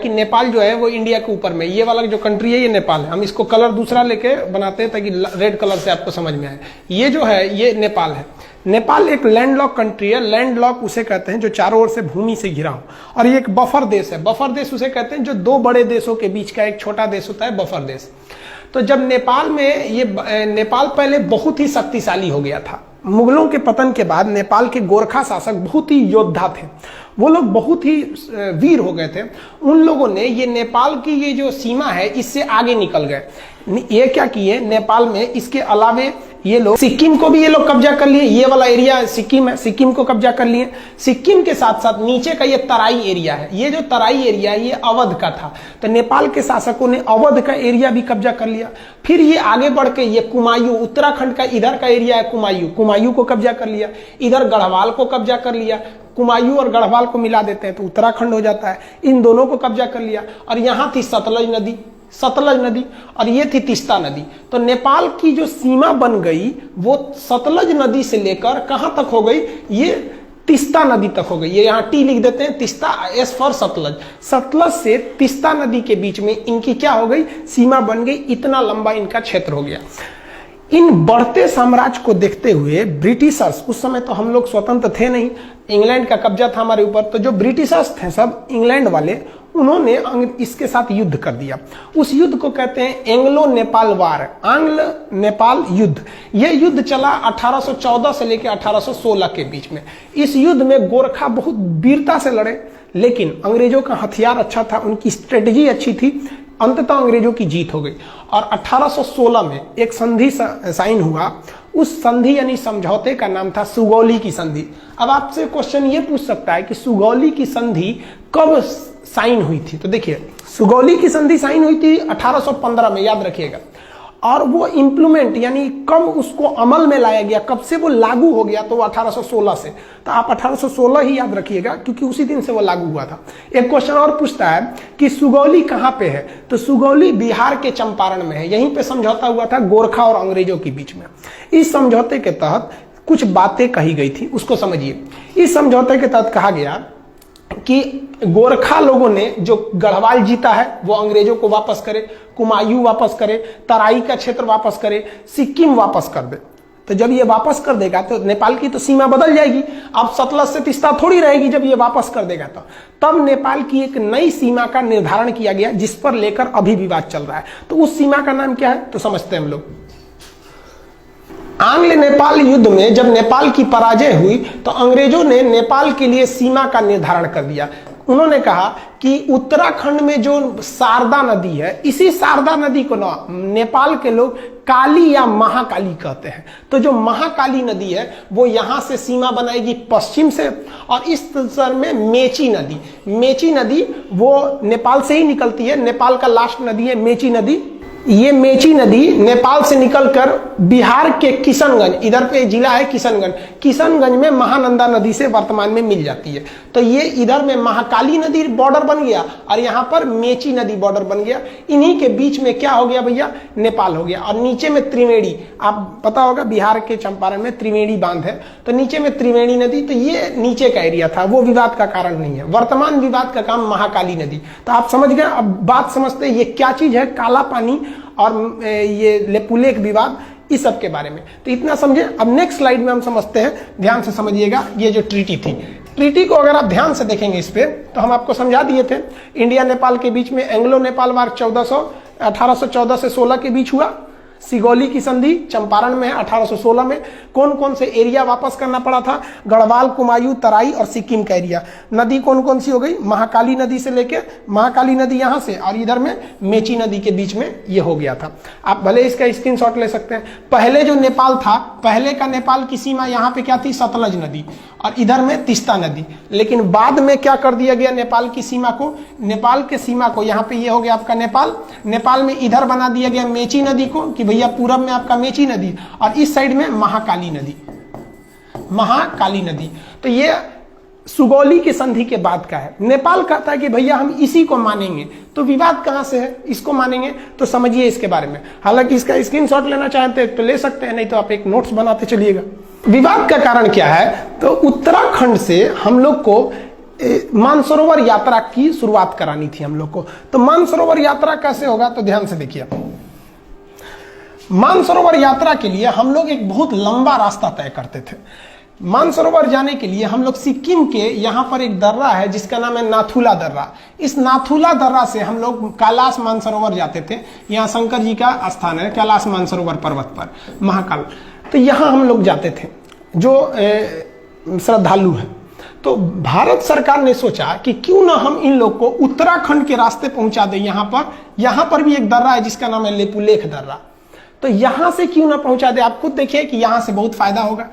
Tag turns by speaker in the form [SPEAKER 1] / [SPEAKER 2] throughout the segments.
[SPEAKER 1] कि नेपाल जो है वो इंडिया के ऊपर में, ये वाला जो कंट्री है ये नेपाल है। हम इसको कलर दूसरा लेके बनाते हैं ताकि रेड कलर से आपको समझ में आए। ये जो है ये नेपाल है। नेपाल एक लैंडलॉक कंट्री है। लैंडलॉक उसे कहते हैं जो चारों ओर से भूमि से घिरा हो, और ये एक बफर देश है। बफर देश उसे कहते हैं जो दो बड़े देशों के बीच का एक छोटा देश होता है, बफर देश। तो जब नेपाल में ये नेपाल पहले बहुत ही शक्तिशाली हो गया था। मुगलों के पतन के बाद नेपाल के गोरखा शासक बहुत ही योद्धा थे, वो लोग बहुत ही वीर हो गए थे। उन लोगों ने ये नेपाल की ये जो सीमा है इससे आगे निकल गए। ये क्या किए, नेपाल में इसके अलावे ये लोग सिक्किम को भी ये लोग कब्जा कर लिए। ये वाला एरिया सिक्किम है, सिक्किम को कब्जा कर लिए। सिक्किम के साथ साथ नीचे का ये तराई एरिया है, ये जो तराई एरिया है ये अवध का था। तो नेपाल के शासकों ने अवध का एरिया भी कब्जा कर लिया। फिर ये आगे बढ़ के ये कुमायूं, उत्तराखंड का इधर का एरिया है कुमायूं, कुमायूं को कब्जा कर लिया। इधर गढ़वाल को कब्जा कर लिया। कुमायूं और गढ़वाल को मिला देते हैं तो उत्तराखंड हो जाता है। इन दोनों को कब्जा कर लिया। और यहाँ थी सतलज नदी और ये थी तीस्ता नदी। तो नेपाल की जो सीमा बन गई वो सतलज नदी से लेकर कहां तक हो गई, ये तीस्ता नदी तक हो गई। ये यहाँ टी लिख देते हैं, तीस्ता, एस फॉर सतलज। सतलज से तीस्ता नदी के बीच में इनकी क्या हो गई, सीमा बन गई। इतना लंबा इनका क्षेत्र हो गया। इन बढ़ते साम्राज्य को देखते हुए ब्रिटिशर्स, उस समय तो हम लोग स्वतंत्र थे नहीं, इंग्लैंड का कब्जा था हमारे ऊपर, तो जो ब्रिटिशर्स थे सब इंग्लैंड वाले, उन्होंने इसके साथ युद्ध कर दिया। उस युद्ध को कहते हैं एंग्लो नेपाल वार, आंग्ल नेपाल युद्ध। यह युद्ध चला 1814 से लेकर 1816 के बीच में। इस युद्ध में गोरखा बहुत वीरता से लड़े, लेकिन अंग्रेजों का हथियार अच्छा था, उनकी स्ट्रेटजी अच्छी थी। अंततः अंग्रेजों की जीत हो गई और 1816 में एक संधि साइन हुआ। उस संधि यानी समझौते का नाम था सुगौली की संधि। अब आपसे क्वेश्चन ये पूछ सकता है कि सुगौली की संधि कब साइन हुई थी? तो देखिए, सुगौली की संधि साइन हुई थी 1815 में, याद रखिएगा। और वो इम्प्लीमेंट यानी कब उसको अमल में लाया गया, कब से वो लागू हो गया, तो वो 1816 से। तो आप 1816 ही याद रखिएगा क्योंकि उसी दिन से वो लागू हुआ था। एक क्वेश्चन और पूछता है कि सुगौली कहां पे है, तो सुगौली बिहार के चंपारण में है। यहीं पे समझौता हुआ था गोरखा और अंग्रेजों के बीच में। इस समझौते के तहत कुछ बातें कही गई थी, उसको समझिए। इस समझौते के तहत कहा गया कि गोरखा लोगों ने जो गढ़वाल जीता है वो अंग्रेजों को वापस करे, कुमायूं वापस करे, तराई का क्षेत्र वापस करे, सिक्किम वापस कर दे। तो जब ये वापस कर देगा तो नेपाल की तो सीमा बदल जाएगी। अब सतलज से तीस्ता थोड़ी रहेगी जब ये वापस कर देगा तो। तब नेपाल की एक नई सीमा का निर्धारण किया गया जिस पर लेकर अभी विवाद चल रहा है। तो उस सीमा का नाम क्या है, तो समझते हैं हम लोग। आंग्ल नेपाल युद्ध में जब नेपाल की पराजय हुई तो अंग्रेजों ने नेपाल के लिए सीमा का निर्धारण कर दिया। उन्होंने कहा कि उत्तराखंड में जो शारदा नदी है, इसी शारदा नदी को ना नेपाल के लोग काली या महाकाली कहते हैं। तो जो महाकाली नदी है वो यहां से सीमा बनाएगी पश्चिम से, और इस तरह में मेची नदी वो नेपाल से ही निकलती है। नेपाल का लास्ट नदी है मेची नदी। ये मेची नदी नेपाल से निकलकर बिहार के किशनगंज, इधर पे जिला है किशनगंज में महानंदा नदी से वर्तमान में मिल जाती है। तो ये इधर में महाकाली नदी बॉर्डर बन गया और यहाँ पर मेची नदी बॉर्डर बन गया। इन्हीं के बीच में क्या हो गया भैया, नेपाल हो गया। और नीचे में त्रिवेणी, आप पता होगा बिहार के चंपारण में त्रिवेणी बांध है, तो नीचे में त्रिवेणी नदी। तो ये नीचे का एरिया था, वो विवाद का कारण नहीं है। वर्तमान विवाद का काम महाकाली नदी। तो आप समझ गए। अब बात समझते हैं ये क्या चीज है, काला पानी और ये लेपुलेख विवाद, इस सब के बारे में। तो इतना समझे। अब नेक्स्ट स्लाइड में हम समझते हैं, ध्यान से समझिएगा। ये जो ट्रीटी थी, ट्रीटी को अगर आप ध्यान से देखेंगे इस पे, तो हम आपको समझा दिए थे। इंडिया नेपाल के बीच में एंग्लो नेपाल वार 1814 से 16 के बीच हुआ। सिगौली की संधि चंपारण में है 1816 में। कौन कौन से एरिया वापस करना पड़ा था, गढ़वाल, कुमायूं, तराई और सिक्किम का एरिया। नदी कौन कौन सी हो गई, महाकाली नदी से लेके, महाकाली नदी यहां से और इधर में मेची नदी के बीच में ये हो गया था। आप भले इसका स्क्रीनशॉट ले सकते हैं। पहले जो नेपाल था, पहले का नेपाल की सीमा यहाँ पे क्या थी, सतलज नदी, और इधर में तीस्ता नदी। लेकिन बाद में क्या कर दिया गया, नेपाल की सीमा को, नेपाल के सीमा को यहाँ पे ये हो गया आपका नेपाल में इधर बना दिया गया मेची नदी को, कि भैया पूरब में आपका मेची नदी और इस साइड में महाकाली नदी। तो ये सुगौली की संधि के बाद का है। नेपाल कहता है कि भैया हम इसी को मानेंगे। तो विवाद कहां से है, इसको मानेंगे। तो समझिए इसके बारे में। हालांकि इसका स्क्रीनशॉट लेना चाहते हैं तो ले सकते हैं, नहीं तो आप एक नोट्स बनाते चलिएगा। विवाद का कारण क्या है, तो उत्तराखंड से हम लोग को मानसरोवर यात्रा की शुरुआत करानी थी हम लोग को। तो मानसरोवर यात्रा कैसे होगा, तो ध्यान से देखिए। मानसरोवर यात्रा के लिए हम लोग एक बहुत लंबा रास्ता तय करते थे। मानसरोवर जाने के लिए हम लोग सिक्किम के यहाँ पर एक दर्रा है जिसका नाम है नाथुला दर्रा। इस नाथुला दर्रा से हम लोग कैलाश मानसरोवर जाते थे। यहाँ शंकर जी का स्थान है कैलाश मानसरोवर पर्वत पर, महाकाल। तो यहाँ हम लोग जाते थे जो श्रद्धालु हैं। तो भारत सरकार ने सोचा कि क्यों ना हम इन लोग को उत्तराखंड के रास्ते पहुंचा दें। यहाँ पर भी एक दर्रा है जिसका नाम है लेपुलेख दर्रा। तो यहां से क्यों ना पहुंचा दे। आप खुद देखिए कि यहां से बहुत फायदा होगा,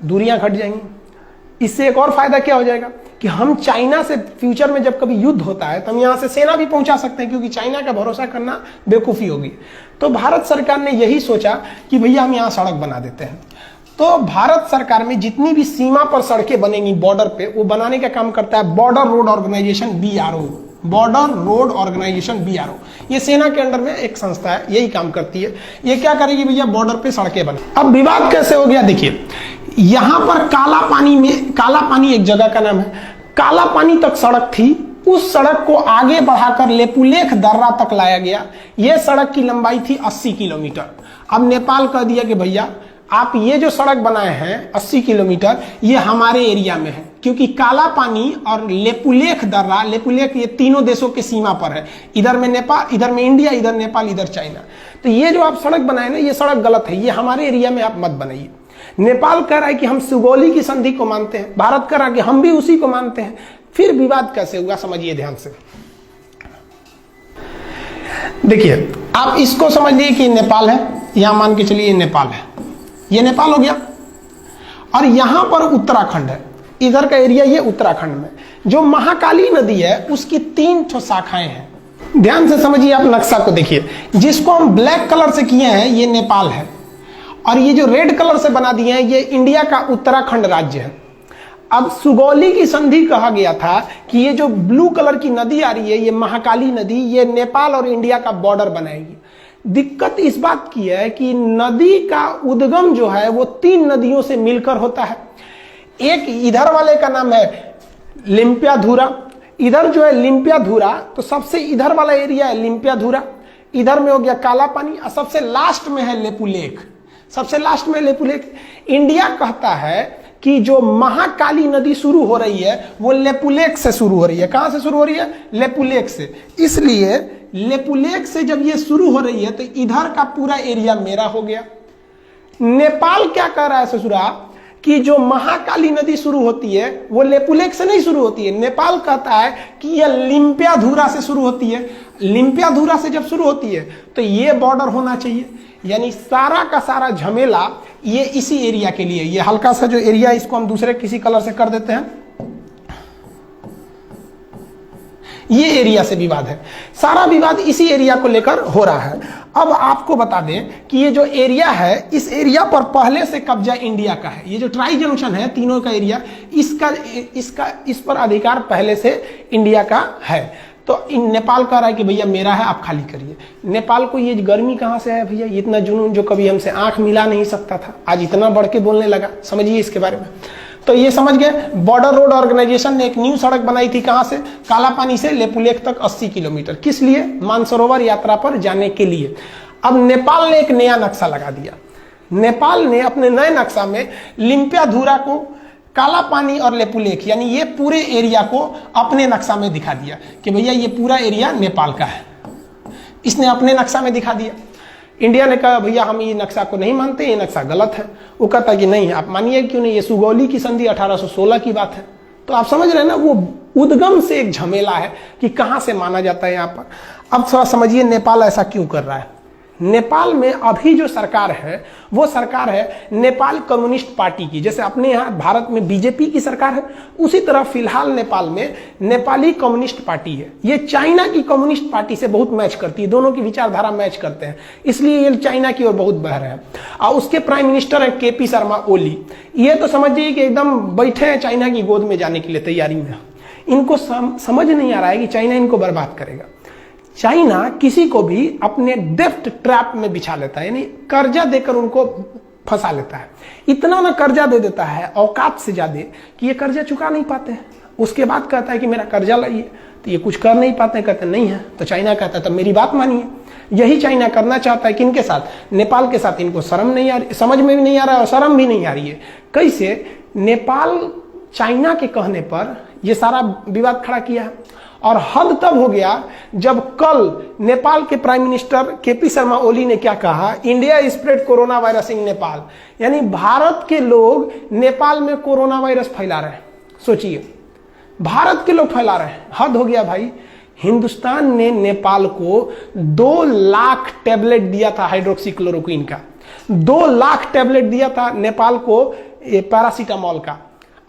[SPEAKER 1] दूरियां घट जाएंगी। इससे एक और फायदा क्या हो जाएगा कि हम चाइना से फ्यूचर में जब कभी युद्ध होता है तो हम यहां से सेना भी पहुंचा सकते हैं, क्योंकि चाइना का भरोसा करना बेवकूफी होगी। तो भारत सरकार ने यही सोचा कि भैया हम यहां सड़क बना देते हैं। तो भारत सरकार में जितनी भी सीमा पर सड़कें बनेंगी बॉर्डर पे, वो बनाने का काम करता है border road organisation BRO, border road organisation BRO। ये सेना के अंडर में एक संस्था है, यही काम करती है। ये क्या करेगी भैया, बॉर्डर पे सड़कें बने। अब विवाद कैसे हो गया, देखिए यहां पर काला पानी एक जगह का नाम है, काला पानी तक सड़क थी। उस सड़क को आगे बढ़ाकर लेपुलेख दर्रा तक लाया गया। यह सड़क की लंबाई थी 80 किलोमीटर। अब नेपाल कह दिया कि भैया आप ये जो सड़क बनाए हैं 80 किलोमीटर, ये हमारे एरिया में है, क्योंकि काला पानी और लेपुलेख दर्रा, लेपुलेख ये तीनों देशों के सीमा पर है। इधर में नेपाल, इधर में इंडिया, इधर नेपाल, इधर चाइना। तो ये जो आप सड़क बनाए ना, ये सड़क गलत है, ये हमारे एरिया में आप मत बनाइए। नेपाल कह रहा है कि हम सुगौली की संधि को मानते हैं, भारत कह रहा है कि हम भी उसी को मानते हैं। फिर विवाद कैसे हुआ, समझिए ध्यान से। देखिए आप इसको समझ लीजिए कि नेपाल है, यहां मान के चलिए नेपाल है, ये नेपाल हो गया। और यहां पर उत्तराखंड है, इधर का एरिया ये उत्तराखंड में। जो महाकाली नदी है उसकी 3 ठो शाखाएं हैं। ध्यान से समझिए, आप नक्शा को देखिए। जिसको हम ब्लैक कलर से किए हैं ये नेपाल है, और ये जो रेड कलर से बना दिए हैं ये इंडिया का उत्तराखंड राज्य है। अब सुगौली की संधि कहा गया था कि ये जो ब्लू कलर की नदी आ रही है, ये महाकाली नदी, ये नेपाल और इंडिया का बॉर्डर बनाएगी। दिक्कत इस बात की है कि नदी का उद्गम जो है वो 3 नदियों से मिलकर होता है। एक इधर वाले का नाम है लिम्पियाधुरा, इधर जो है लिम्पियाधुरा, तो सबसे इधर वाला एरिया है लिम्पियाधुरा, इधर में हो गया काला पानी, और सबसे लास्ट में है लेपुलेख, सबसे लास्ट में लेपुलेख। इंडिया कहता है कि जो महाकाली नदी शुरू हो रही है वो लेपुलेख से शुरू हो रही है। कहां से शुरू हो रही है, लेपुलेख से। इसलिए लेपुलेख से जब ये शुरू हो रही है तो इधर का पूरा एरिया मेरा हो गया। नेपाल क्या कह रहा है ससुरा कि जो महाकाली नदी शुरू होती है वो लेपुलेख से नहीं शुरू होती है। नेपाल कहता है कि यह लिम्पियाधुरा से शुरू होती है। लिम्पियाधुरा से जब शुरू होती है तो ये बॉर्डर होना चाहिए। यानी सारा का सारा झमेला ये इसी एरिया के लिए। ये हल्का सा जो एरिया इसको हम दूसरे किसी कलर से कर देते हैं, ये एरिया से विवाद है। सारा विवाद इसी एरिया को लेकर हो रहा है। अब आपको बता दें कि ये जो एरिया है, इस एरिया पर पहले से कब्जा इंडिया का है। ये जो ट्राई जंक्शन है तीनों का एरिया, इस पर अधिकार पहले से इंडिया का है। तो नेपाल कह रहा है कि भैया मेरा है, आप खाली करिए। नेपाल को ये गर्मी कहां से है भैया, इतना जुनून जो कभी हमसे आंख मिला नहीं सकता था, आज इतना बढ़ के बोलने लगा। समझिए इसके बारे में। तो ये समझ गए, बॉर्डर रोड ऑर्गेनाइजेशन ने एक न्यू सड़क बनाई थी। कहां से, काला पानी से लेपुलेख तक 80 किलोमीटर। किस लिए, मानसरोवर यात्रा पर जाने के लिए। अब नेपाल ने एक नया नक्शा लगा दिया। नेपाल ने अपने नए नक्शा में लिम्पियाधुरा को, काला पानी और लेपुलेख, यानी ये पूरे एरिया को अपने नक्शा में दिखा दिया कि भैया ये पूरा एरिया नेपाल का है। इसने अपने नक्शा में दिखा दिया। इंडिया ने कहा भैया हम ये नक्शा को नहीं मानते, ये नक्शा गलत है। वो कहता कि नहीं आप मानिए, क्यों नहीं, ये सुगौली की संधि 1816 की बात है। तो आप समझ रहे हैं ना, वो उद्गम से एक झमेला है कि कहां से माना जाता है यहाँ पर। अब थोड़ा समझिए नेपाल ऐसा क्यों कर रहा है। नेपाल में अभी जो सरकार है वो सरकार है नेपाल कम्युनिस्ट पार्टी की। जैसे अपने यहाँ भारत में बीजेपी की सरकार है, उसी तरह फिलहाल नेपाल में नेपाली कम्युनिस्ट पार्टी है। ये चाइना की कम्युनिस्ट पार्टी से बहुत मैच करती है, दोनों की विचारधारा मैच करते हैं, इसलिए ये चाइना की ओर बहुत बह रहे हैं। और उसके प्राइम मिनिस्टर हैं KP शर्मा ओली। ये तो समझिए कि एकदम बैठे हैं चाइना की गोद में जाने के लिए तैयारी में। इनको समझ नहीं आ रहा है कि चाइना इनको बर्बाद करेगा। चाइना किसी को भी अपने डेप्ट ट्रैप में बिछा लेता है, यानी कर्जा देकर उनको फंसा लेता है। इतना ना कर्जा दे देता है औकात से ज्यादा कि ये कर्जा चुका नहीं पाते हैं। उसके बाद कहता है कि मेरा कर्जा लाइए, तो ये कुछ कर नहीं पाते, कहते नहीं है। तो चाइना कहता है तब मेरी बात मानिए। यही चाइना करना चाहता है किनके साथ? नेपाल के साथ। इनको शर्म नहीं आ रही, समझ में भी नहीं आ रहा है और शर्म भी नहीं आ रही है। कैसे? नेपाल चाइना के कहने पर ये सारा विवाद खड़ा किया है। और हद तब हो गया जब कल नेपाल के prime minister KP Sharma Oli ने क्या कहा, India spread corona virus in Nepal, यानी भारत के लोग नेपाल में कोरोना वायरस फैला रहे हैं। सोचिए, भारत के लोग फैला रहे हैं, हद हो गया भाई। हिंदुस्तान ने नेपाल को 2 लाख टैबलेट दिया था हाइड्रोक्सीक्लोरोक्विन का, 2 लाख टैबलेट दिया था नेपाल को पैरासीटामोल का,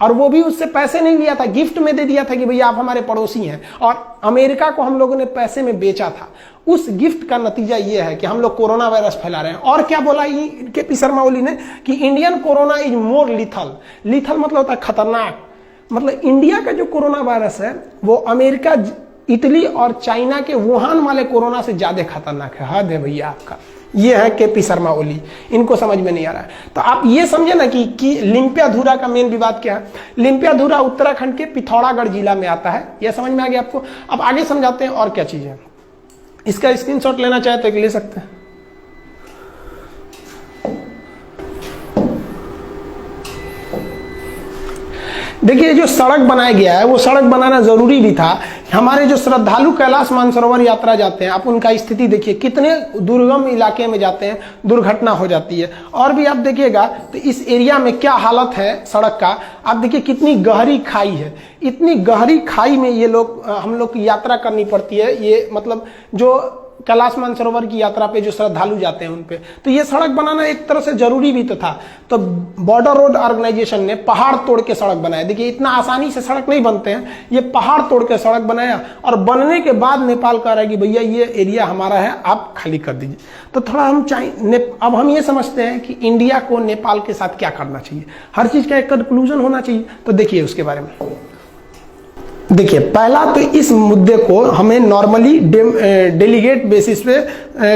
[SPEAKER 1] और वो भी उससे पैसे नहीं लिया था, गिफ्ट में दे दिया था कि भैया आप हमारे पड़ोसी हैं। और अमेरिका को हम लोगों ने पैसे में बेचा था। उस गिफ्ट का नतीजा ये है कि हम लोग कोरोना वायरस फैला रहे हैं। और क्या बोला केपी शर्मा ओली ने कि Indian corona is more lethal. Lethal मतलब होता है खतरनाक। मतलब इंडिया का जो कोरोना वायरस है वो अमेरिका, इटली और चाइना के वुहान वाले कोरोना से ज्यादा खतरनाक है। हद है भैया आपका। ये है केपी शर्मा ओली, इनको समझ में नहीं आ रहा है। तो आप ये समझे ना कि लिम्पियाधुरा का मेन विवाद क्या है। लिम्पियाधुरा उत्तराखंड के पिथौरागढ़ जिला में आता है, यह समझ में आ गया आपको। अब आगे समझाते हैं और क्या चीज है। इसका स्क्रीनशॉट लेना चाहे तो ले सकते हैं। देखिए, जो सड़क बनाया गया है वो सड़क बनाना जरूरी भी था। हमारे जो श्रद्धालु कैलाश मानसरोवर यात्रा जाते हैं, आप उनका स्थिति देखिए, कितने दुर्गम इलाके में जाते हैं, दुर्घटना हो जाती है। और भी आप देखिएगा तो इस एरिया में क्या हालत है सड़क का। आप देखिए कितनी गहरी खाई है, इतनी गहरी खाई में ये लोग, हम लोग की यात्रा करनी पड़ती है। ये मतलब जो कैलाश मानसरोवर की यात्रा पे जो श्रद्धालु जाते हैं उन पे, तो ये सड़क बनाना एक तरह से जरूरी भी तो था। तो बॉर्डर रोड ऑर्गेनाइजेशन ने पहाड़ तोड़ के सड़क बनाया। देखिए, इतना आसानी से सड़क नहीं बनते हैं, ये पहाड़ तोड़ के सड़क बनाया। और बनने के बाद नेपाल कह रहा है कि भैया ये एरिया हमारा है, आप खाली कर दीजिए। तो थोड़ा हम अब हम ये समझते हैं कि इंडिया को नेपाल के साथ क्या करना चाहिए, हर चीज का एक कंक्लूजन होना चाहिए। तो देखिए उसके बारे में। देखिए, पहला तो इस मुद्दे को हमें नॉर्मली डेलीगेट बेसिस पे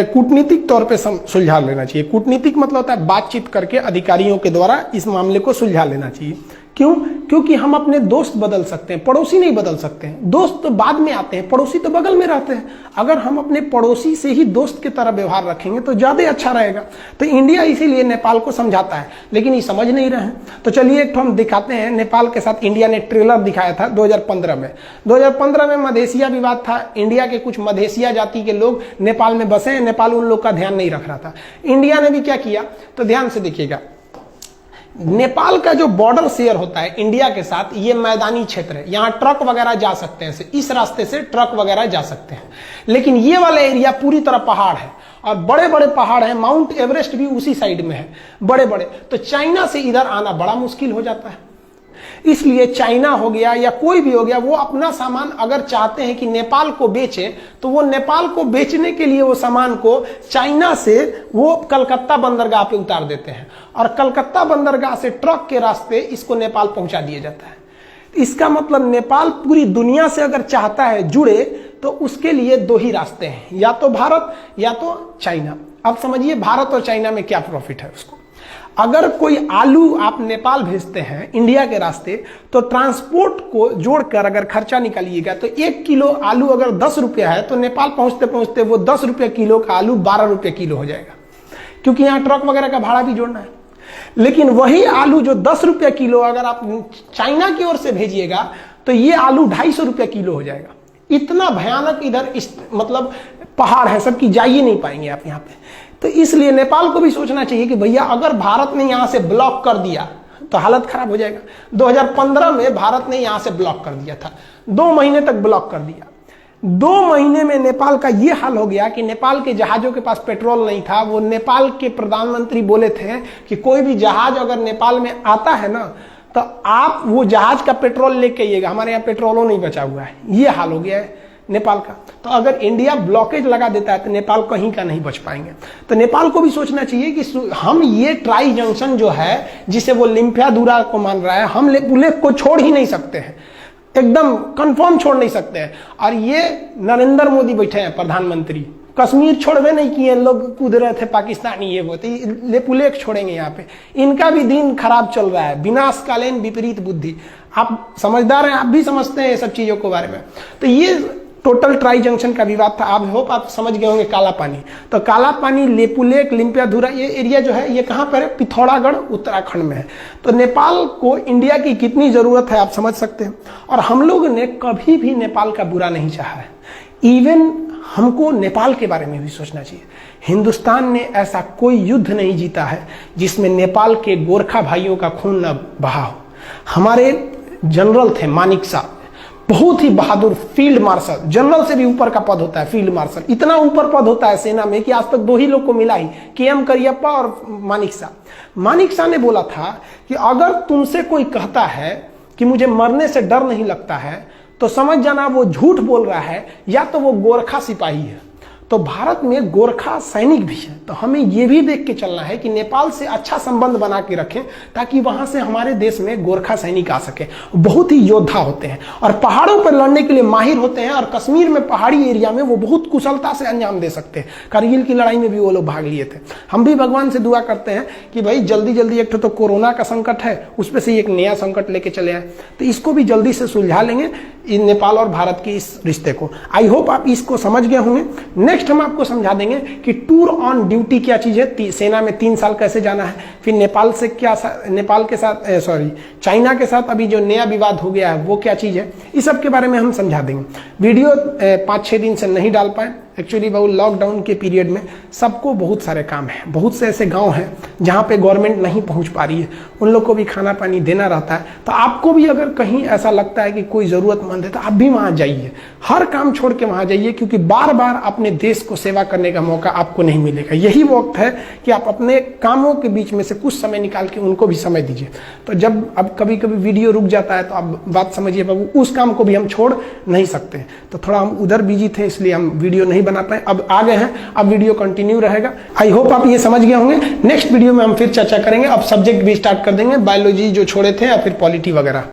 [SPEAKER 1] कूटनीतिक तौर पे सुलझा लेना चाहिए। कूटनीतिक मतलब होता है बातचीत करके अधिकारियों के द्वारा इस मामले को सुलझा लेना चाहिए। क्यों? क्योंकि हम अपने दोस्त बदल सकते हैं, पड़ोसी नहीं बदल सकते हैं। दोस्त तो बाद में आते हैं, पड़ोसी तो बगल में रहते हैं। अगर हम अपने पड़ोसी से ही दोस्त की तरह व्यवहार रखेंगे तो ज्यादा अच्छा रहेगा। तो इंडिया इसीलिए नेपाल को समझाता है, लेकिन ये समझ नहीं रहे हैं। तो चलिए एक हम दिखाते हैं। नेपाल के साथ इंडिया ने ट्रेलर दिखाया था 2015 में। 2015 में मधेसिया विवाद था। इंडिया के कुछ मधेसिया जाति के लोग नेपाल में बसे हैं, नेपाल उन लोग का ध्यान नहीं रख रहा था। इंडिया ने भी क्या किया, तो ध्यान से देखिएगा। नेपाल का जो बॉर्डर शेयर होता है इंडिया के साथ, ये मैदानी क्षेत्र है, यहाँ ट्रक वगैरह जा सकते हैं, इस रास्ते से ट्रक वगैरह जा सकते हैं। लेकिन ये वाला एरिया पूरी तरह पहाड़ है और बड़े बड़े पहाड़ हैं। माउंट एवरेस्ट भी उसी साइड में है, बड़े बड़े। तो चाइना से इधर आना बड़ा मुश्किल हो जाता है। इसलिए चाइना हो गया या कोई भी हो गया, वो अपना सामान अगर चाहते हैं कि नेपाल को बेचे, तो वो नेपाल को बेचने के लिए वो सामान को चाइना से वो कलकत्ता बंदरगाह पे उतार देते हैं और कलकत्ता बंदरगाह से ट्रक के रास्ते इसको नेपाल पहुंचा दिया जाता है। इसका मतलब नेपाल पूरी दुनिया से अगर चाहता है जुड़े तो उसके लिए 2 ही रास्ते हैं, या तो भारत या तो चाइना। अब समझिए भारत और चाइना में क्या प्रॉफिट है उसको। अगर कोई आलू आप नेपाल भेजते हैं इंडिया के रास्ते, तो ट्रांसपोर्ट को जोड़कर अगर खर्चा निकालिएगा तो 1 किलो आलू अगर 10 रुपया है, तो नेपाल पहुंचते पहुंचते वो 10 रुपये किलो का आलू 12 रुपये किलो हो जाएगा, क्योंकि यहाँ ट्रक वगैरह का भाड़ा भी जोड़ना है। लेकिन वही आलू जो 10 रुपये किलो अगर आप चाइना की ओर से भेजिएगा तो ये आलू 250 रुपये किलो हो जाएगा। इतना भयानक इधर मतलब पहाड़ है, सबकी जा ही नहीं पाएंगे आप यहाँ पे। तो इसलिए नेपाल को भी सोचना चाहिए कि भैया अगर भारत ने यहां से ब्लॉक कर दिया तो हालत खराब हो जाएगा। 2015 में भारत ने यहां से ब्लॉक कर दिया था, 2 महीने तक ब्लॉक कर दिया। 2 महीने में नेपाल का यह हाल हो गया कि नेपाल के जहाजों के पास पेट्रोल नहीं था। वो नेपाल के प्रधानमंत्री बोले थे कि कोई भी जहाज अगर नेपाल में आता है ना, तो आप वो जहाज का पेट्रोल लेके आइएगा, हमारे यहाँ पेट्रोलों नहीं बचा हुआ है। ये हाल हो गया है नेपाल का। तो अगर इंडिया ब्लॉकेज लगा देता है तो नेपाल कहीं का नहीं बच पाएंगे। तो नेपाल को भी सोचना चाहिए कि हम ये ट्राई जंक्शन जो है, जिसे वो लिम्पियाधुरा को मान रहा है, हम लेप को छोड़ ही नहीं सकते हैं, एकदम कंफर्म छोड़ नहीं सकते हैं। और ये नरेंद्र मोदी बैठे हैं प्रधानमंत्री, कश्मीर छोड़वे नहीं किए, लोग कूद रहे थे पाकिस्तानी ये वो, तो लेपुलेख छोड़ेंगे यहाँ पे। इनका भी दिन खराब चल रहा है, विनाशकालीन विपरीत बुद्धि। आप समझदार हैं, आप भी समझते हैं ये सब चीजों के बारे में। तो ये टोटल ट्राई जंक्शन का विवाद था। आप होप आप समझ गए होंगे काला पानी। तो काला पानी, लेपुलेख, लिम्पियाधुरा, ये एरिया जो है ये कहाँ पर है? पिथौरागढ़ उत्तराखंड में है। तो नेपाल को इंडिया की कितनी जरूरत है आप समझ सकते हैं। और हम लोग ने कभी भी नेपाल का बुरा नहीं चाहा है। इवन हमको नेपाल के बारे में भी सोचना चाहिए। हिंदुस्तान ने ऐसा कोई युद्ध नहीं जीता है जिसमें नेपाल के गोरखा भाइयों का खून न बहा हो। हमारे जनरल थे मानिक साहब, बहुत ही बहादुर फील्ड मार्शल, जनरल से भी ऊपर का पद होता है फील्ड मार्शल। इतना ऊपर पद होता है सेना में कि आज तक 2 ही लोग को मिला ही, KM करियप्पा और मानिक शाह। मानिक शाह ने बोला था कि अगर तुमसे कोई कहता है कि मुझे मरने से डर नहीं लगता है तो समझ जाना वो झूठ बोल रहा है, या तो वो गोरखा सिपाही है। तो भारत में गोरखा सैनिक भी है। तो हमें ये भी देख के चलना है कि नेपाल से अच्छा संबंध बना के रखें ताकि वहां से हमारे देश में गोरखा सैनिक आ सके। बहुत ही योद्धा होते हैं और पहाड़ों पर लड़ने के लिए माहिर होते हैं। और कश्मीर में पहाड़ी एरिया में वो बहुत कुशलता से अंजाम दे सकते हैं। कारगिल की लड़ाई में भी वो लोग भाग लिए थे। हम भी भगवान से दुआ करते हैं कि भाई जल्दी जल्दी, एक तो कोरोना का संकट है, उस पर से एक नया संकट लेके चले आए, तो इसको भी जल्दी से सुलझा लेंगे नेपाल और भारत के इस रिश्ते को। आई होप आप इसको समझ गए होंगे। नेक्स्ट हम आपको समझा देंगे कि टूर ऑन ड्यूटी क्या चीज है, सेना में 3 साल कैसे जाना है, फिर नेपाल से क्या, नेपाल के साथ चाइना के साथ अभी जो नया विवाद हो गया है वो क्या चीज है, इस सब के बारे में हम समझा देंगे। वीडियो 5-6 दिन से नहीं डाल पाए एक्चुअली, बहुत लॉकडाउन के पीरियड में सबको बहुत सारे काम है। बहुत से ऐसे गांव हैं जहां पे गवर्नमेंट नहीं पहुंच पा रही है, उन लोग को भी खाना पानी देना रहता है। तो आपको भी अगर कहीं ऐसा लगता है कि कोई जरूरतमंद है तो आप भी वहां जाइए, हर काम छोड़ के वहां जाइए, क्योंकि बार बार अपने देश को सेवा करने का मौका आपको नहीं मिलेगा। यही वक्त है कि आप अपने कामों के बीच में से कुछ समय निकाल के उनको भी समय दीजिए। तो जब अब कभी कभी वीडियो रुक जाता है तो आप बात समझिए बाबू, उस काम को भी हम छोड़ नहीं सकते। तो थोड़ा हम उधर बिजी थे इसलिए हम वीडियो नहीं बना पाए, अब आ गए हैं, अब वीडियो कंटिन्यू रहेगा। आई होप आप ये समझ गए होंगे। नेक्स्ट वीडियो में हम फिर चर्चा करेंगे, अब सब्जेक्ट भी स्टार्ट कर देंगे, बायोलॉजी जो छोड़े थे या फिर पॉलिटी वगैरह।